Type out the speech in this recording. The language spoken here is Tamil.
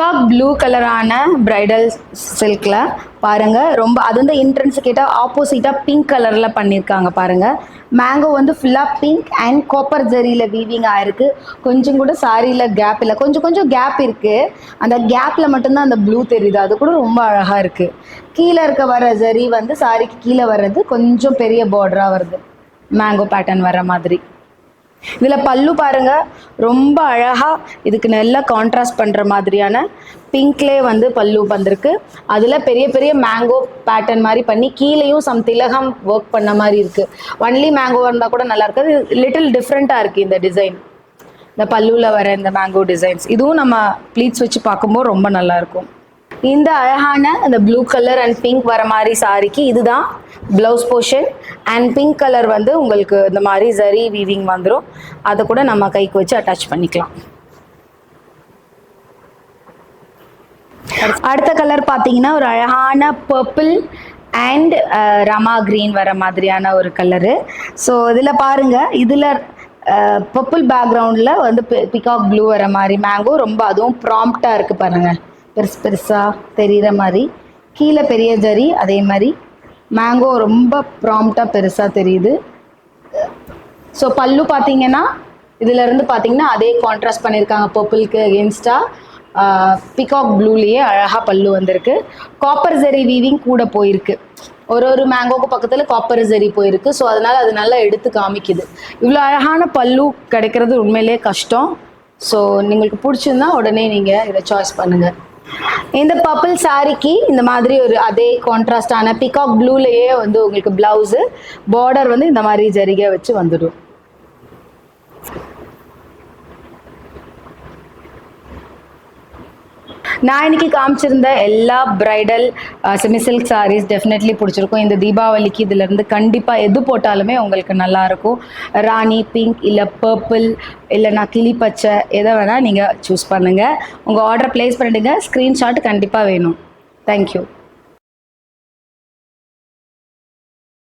பிகாக் ப்ளூ கலரான பிரைடல் சில்கில் பாருங்கள், ரொம்ப அது வந்து என்ட்ரன்ஸ் கேட்டால் ஆப்போசிட்டாக பிங்க் கலரில் பண்ணியிருக்காங்க பாருங்கள். மேங்கோ வந்து ஃபுல்லாக பிங்க் அண்ட் காப்பர் ஜரியில் வீவிங் ஆயிருக்கு. கொஞ்சம் கூட சாரியில் கேப் இல்லை, கொஞ்சம் கொஞ்சம் கேப் இருக்குது. அந்த கேப்பில் மட்டும்தான் அந்த ப்ளூ தெரியுது, அது கூட ரொம்ப அழகாக இருக்குது. கீழே இருக்க வர ஜரி வந்து சாரிக்கு கீழே வர்றது கொஞ்சம் பெரிய பார்டராக வருது, மேங்கோ பேட்டர்ன் வர மாதிரி. இதில் பல்லு பாருங்க, ரொம்ப அழகாக இதுக்கு நல்லா கான்ட்ராஸ்ட் பண்ணுற மாதிரியான பிங்க்லேயே வந்து பல்லு வந்திருக்கு. அதில் பெரிய பெரிய மேங்கோ பேட்டர்ன் மாதிரி பண்ணி கீழேயும் சம் திலகம் ஒர்க் பண்ண மாதிரி இருக்குது. ஒன்லி மேங்கோவாக இருந்தால் கூட நல்லா இருக்காது, லிட்டில் டிஃப்ரெண்ட்டாக இருக்குது இந்த டிசைன். இந்த பல்லுவில் வர இந்த மேங்கோ டிசைன்ஸ் இதுவும் நம்ம ப்ளீட்ஸ் வச்சு பார்க்கும்போது ரொம்ப நல்லாயிருக்கும். இந்த அழகான இந்த ப்ளூ கலர் அண்ட் பிங்க் வர மாதிரி சாரிக்கு இதுதான் blouse portion. And pink colour வந்து உங்களுக்கு இந்த மாதிரி ஜரி வீவிங் வந்துடும், அதை கூட நம்ம கைக்கு வச்சு அட்டாச் பண்ணிக்கலாம். அடுத்த கலர் பார்த்தீங்கன்னா ஒரு அழகான பர்பிள் அண்ட் ரமா கிரீன் வர மாதிரியான ஒரு கலரு. ஸோ இதில் பாருங்கள், இதில் பர்பிள் பேக்ரவுண்டில் வந்து பிகாக் ப்ளூ வர மாதிரி மேங்கோ ரொம்ப அதுவும் ப்ராம்ப்டாக இருக்குது பாருங்கள், பெருசு பெருசாக தெரிகிற மாதிரி. கீழே பெரிய ஜரி, அதே மாதிரி மேங்கோ ரொம்ப ப்ராம்ப்டாக பெருசாக தெரியுது. ஸோ பல்லு பார்த்தீங்கன்னா இதிலேருந்து பார்த்தீங்கன்னா அதே கான்ட்ராஸ்ட் பண்ணியிருக்காங்க, பர்பிளுக்கு எகென்ஸ்டாக பிகாக் ப்ளூலேயே அழகாக பல்லு வந்திருக்கு. காப்பர் ஜரி வீவிங் கூட போயிருக்கு, ஒரு மேங்கோக்கு பக்கத்தில் காப்பர் ஜரி போயிருக்கு. ஸோ அதனால் அது நல்லா எடுத்து காமிக்குது. இவ்வளோ அழகான பல்லு கிடைக்கிறது உண்மையிலே கஷ்டம். ஸோ உங்களுக்கு பிடிச்சிருந்தா உடனே நீங்கள் இதை சாய்ஸ் பண்ணுங்கள். இந்த பர்பிள் சாரிக்கு இந்த மாதிரி ஒரு அதே கான்ட்ராஸ்டான பிகாக் ப்ளூலேயே வந்து உங்களுக்கு பிளவுஸு பார்டர் வந்து இந்த மாதிரி ஜரிகை வச்சு வந்துடும். நான் இன்னைக்கு காமிச்சிருந்த எல்லா bridal semi silk sarees definitely பிடிச்சிருக்கும். இந்த தீபாவளிக்கு இதிலேருந்து கண்டிப்பாக எது போட்டாலுமே உங்களுக்கு நல்லாயிருக்கும். ராணி பிங்க் இல்லை பர்பிள் இல்லைனா கிளி பச்சை, எதை வேணால் நீங்கள் சூஸ் பண்ணுங்கள். உங்கள் ஆர்டர் ப்ளேஸ் பண்ணிவிடுங்க. ஸ்க்ரீன்ஷாட் கண்டிப்பாக வேணும். தேங்க்யூ.